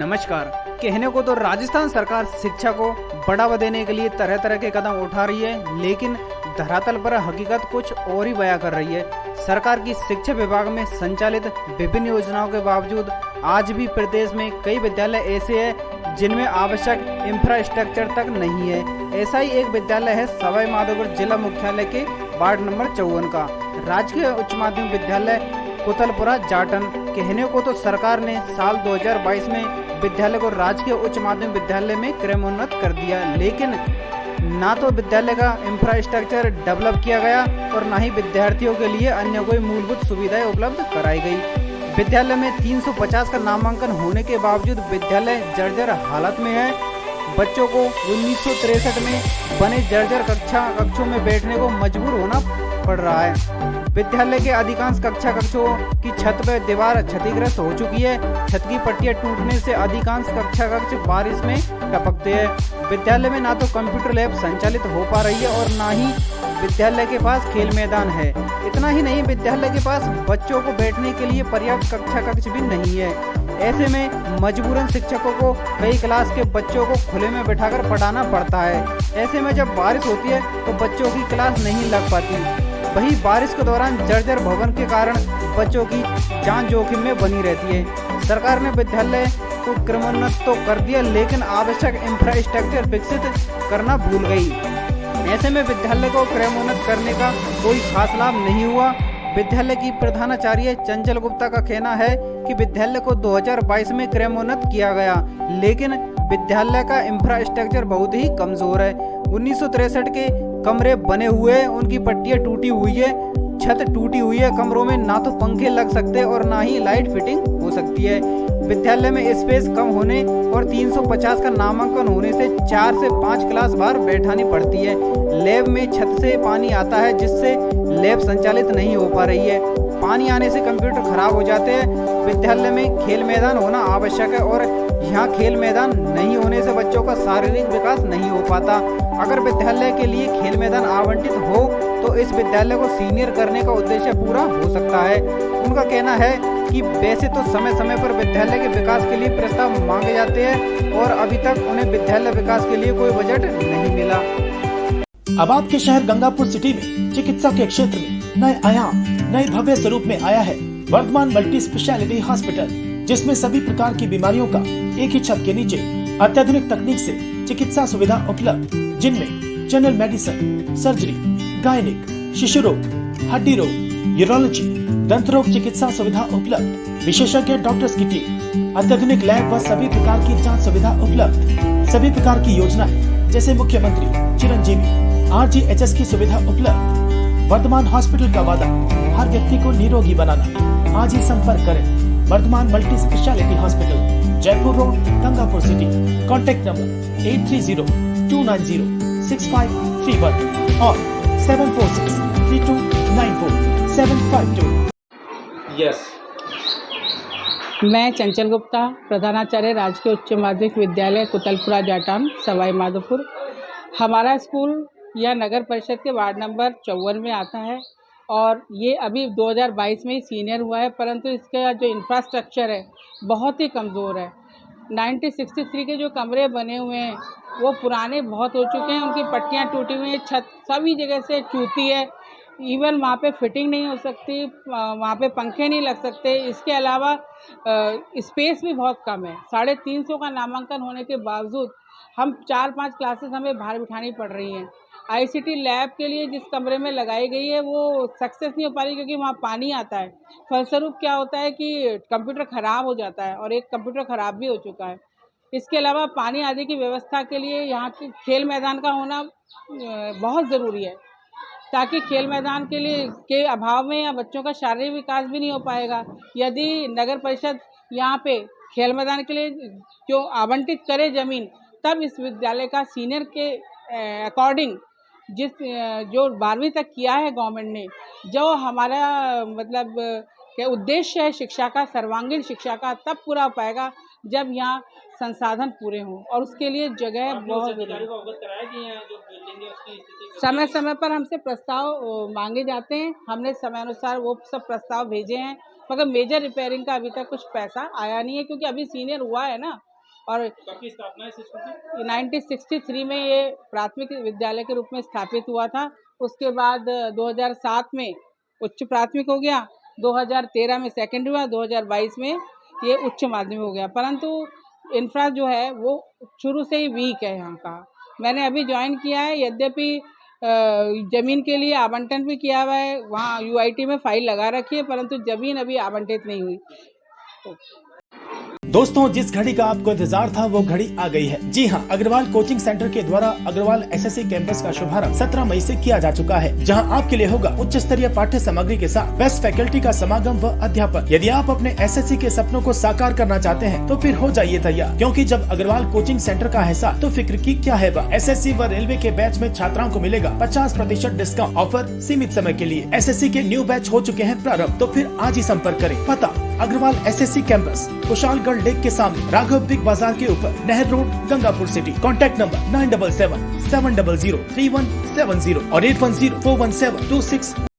नमस्कार। कहने को तो राजस्थान सरकार शिक्षा को बढ़ावा देने के लिए तरह तरह के कदम उठा रही है, लेकिन धरातल पर हकीकत कुछ और ही बयां कर रही है। सरकार की शिक्षा विभाग में संचालित विभिन्न योजनाओं के बावजूद आज भी प्रदेश में कई विद्यालय ऐसे हैं जिनमें आवश्यक इंफ्रास्ट्रक्चर तक नहीं है। ऐसा ही एक विद्यालय है सवाई माधोपुर जिला मुख्यालय के वार्ड नंबर 54 का राजकीय उच्च माध्यमिक विद्यालय कुतलपुरा जाटन। कहने को तो सरकार ने साल 2022 में विद्यालय को राजकीय उच्च माध्यमिक विद्यालय में क्रमोन्नत कर दिया, लेकिन ना तो विद्यालय का इंफ्रास्ट्रक्चर डेवलप किया गया और ना ही विद्यार्थियों के लिए अन्य कोई मूलभूत सुविधाएं उपलब्ध कराई गई। विद्यालय में 350 का नामांकन होने के बावजूद विद्यालय जर्जर हालत में है। बच्चों को 1963 में बने जर्जर कक्षों में बैठने को मजबूर होना पड़ रहा है। विद्यालय के अधिकांश कक्षों की छत पर दीवार क्षतिग्रस्त हो चुकी है। छत की पट्टियां टूटने से अधिकांश कक्ष बारिश में टपकते हैं। विद्यालय में ना तो कंप्यूटर लैब संचालित हो पा रही है और ना ही विद्यालय के पास खेल मैदान है। इतना ही नहीं, विद्यालय के पास बच्चों को बैठने के लिए पर्याप्त कक्ष भी नहीं है। ऐसे में मजबूरन शिक्षकों को कई क्लास के बच्चों को खुले में बैठाकर पढ़ाना पड़ता है। ऐसे में जब बारिश होती है तो बच्चों की क्लास नहीं लग पाती। वहीं बारिश के दौरान जर्जर भवन के कारण बच्चों की जान जोखिम में बनी रहती है। सरकार ने विद्यालय को क्रमोन्नत तो कर दिया, लेकिन आवश्यक इंफ्रास्ट्रक्चर विकसित करना भूल गई। ऐसे में विद्यालय को क्रमोन्नत करने का कोई खास लाभ नहीं हुआ। विद्यालय की प्रधानाचार्य चंचल गुप्ता का कहना है कि विद्यालय को 2022 में क्रमोन्नत किया गया, लेकिन विद्यालय का इंफ्रास्ट्रक्चर बहुत ही कमजोर है। 1963 के कमरे बने हुए हैं, उनकी पट्टियां टूटी हुई है, छत टूटी हुई है। कमरों में ना तो पंखे लग सकते और ना ही लाइट फिटिंग हो सकती है। विद्यालय में स्पेस कम होने और 350 का नामांकन होने से 4 से 5 क्लास बाहर बैठानी पड़ती है। लैब में छत से पानी आता है, जिससे लैब संचालित नहीं हो पा रही है। पानी आने से कंप्यूटर खराब हो जाते हैं। विद्यालय में खेल मैदान होना आवश्यक है और यहाँ खेल मैदान नहीं होने से बच्चों का शारीरिक विकास नहीं हो पाता। अगर विद्यालय के लिए खेल मैदान आवंटित हो तो इस विद्यालय को सीनियर करने का उद्देश्य पूरा हो सकता है। उनका कहना है कि वैसे तो समय समय पर विद्यालय के विकास के लिए प्रस्ताव मांगे जाते हैं और अभी तक उन्हें विद्यालय विकास के लिए कोई बजट नहीं मिला। अब आपके शहर गंगापुर सिटी में चिकित्सा के क्षेत्र में नए आयाम, नए भव्य स्वरूप में आया है वर्धमान मल्टी स्पेशलिटी हॉस्पिटल, जिसमें सभी प्रकार की बीमारियों का एक ही छत के नीचे अत्याधुनिक तकनीक से चिकित्सा सुविधा उपलब्ध, जिनमें जनरल मेडिसिन, सर्जरी, गायनिक, शिशु रोग, हड्डी रोग, यूरोलॉजी, दंत रोग चिकित्सा सुविधा उपलब्ध, विशेषज्ञ डॉक्टर्स की टीम, अत्याधुनिक लैब व सभी प्रकार की जांच सुविधा उपलब्ध, सभी प्रकार की योजनाएं जैसे मुख्यमंत्री चिरंजीवी RGHS की सुविधा उपलब्ध। वर्धमान हॉस्पिटल का वादा हर व्यक्ति को निरोगी बनाना। आज ही संपर्क करें Vardhman multi speciality hospital, Jaipur road, Gangapur city. Contact number 8302290651 और 7463294752। यस। मैं चंचल गुप्ता, प्रधानाचार्य राजकीय उच्च माध्यमिक विद्यालय कुतलपुरा जाटान, सवाई माधोपुर। हमारा स्कूल यह नगर परिषद के वार्ड नंबर 54 में आता है और ये अभी 2022 में ही सीनियर हुआ है, परंतु इसका जो इंफ्रास्ट्रक्चर है बहुत ही कमज़ोर है। 1963 के जो कमरे बने हुए हैं वो पुराने बहुत हो चुके हैं, उनकी पट्टियाँ टूटी हुई हैं, छत सभी जगह से चूती है। इवन वहाँ पे फिटिंग नहीं हो सकती, वहाँ पे पंखे नहीं लग सकते। इसके अलावा स्पेस भी बहुत कम है। 350 का नामांकन होने के बावजूद हम 4-5 क्लासेस हमें बाहर बिठानी पड़ रही हैं। ICT लैब के लिए जिस कमरे में लगाई गई है वो सक्सेस नहीं हो पा रही, क्योंकि वहाँ पानी आता है। फलस्वरूप क्या होता है कि कंप्यूटर ख़राब हो जाता है और एक कंप्यूटर ख़राब भी हो चुका है। इसके अलावा पानी आदि की व्यवस्था के लिए यहाँ के खेल मैदान का होना बहुत ज़रूरी है, ताकि खेल मैदान के अभाव में या बच्चों का शारीरिक विकास भी नहीं हो पाएगा। यदि नगर परिषद यहाँ पे खेल मैदान के लिए जो आवंटित करे ज़मीन, तब इस विद्यालय का सीनियर के अकॉर्डिंग जो 12वीं तक किया है गवर्नमेंट ने, जो हमारा मतलब के उद्देश्य है शिक्षा का, सर्वांगीण शिक्षा का, तब पूरा हो पाएगा जब यहाँ संसाधन पूरे हों। और उसके लिए जगह बहुत समय समय पर हमसे प्रस्ताव मांगे जाते हैं। हमने समय अनुसार वो सब प्रस्ताव भेजे हैं, मगर मेजर रिपेयरिंग का अभी तक कुछ पैसा आया नहीं है, क्योंकि अभी सीनियर हुआ है ना, और कब की स्थापना है इस स्कूल की? 1963 में ये प्राथमिक विद्यालय के रूप में स्थापित हुआ था। उसके बाद 2007 में उच्च प्राथमिक हो गया, 2013 में सेकेंडरी हुआ, 2022 में ये उच्च माध्यमिक हो गया। परंतु इंफ्रा जो है वो शुरू से ही वीक है यहाँ का। मैंने अभी ज्वाइन किया है, यद्यपि जमीन के लिए आवंटन भी किया हुआ है, वहाँ यूआईटी में फाइल लगा रखी है, परंतु जमीन अभी आवंटित नहीं हुई। दोस्तों, जिस घड़ी का आपको इंतजार था वो घड़ी आ गई है। जी हाँ, अग्रवाल कोचिंग सेंटर के द्वारा अग्रवाल एसएससी कैंपस का शुभारंभ 17 मई से किया जा चुका है, जहां आपके लिए होगा उच्च स्तरीय पाठ्य सामग्री के साथ बेस्ट फैकल्टी का समागम व अध्यापन। यदि आप अपने एसएससी के सपनों को साकार करना चाहते हैं तो फिर हो जाइए तैयार, क्योंकि जब अग्रवाल कोचिंग सेंटर का हिस्सा तो फिक्र की क्या है बा। एसएससी व रेलवे के बैच में छात्राओं को मिलेगा 50% डिस्काउंट। ऑफर सीमित समय के लिए। एसएससी के न्यू बैच हो चुके हैं प्रारंभ, तो फिर आज ही संपर्क करें। पता Agrawal SSC campus, Kushalgarh lake के सामने, राघव बिग बाजार के ऊपर, नहर road, Gangapur city. Contact number 9777003170 और 81041726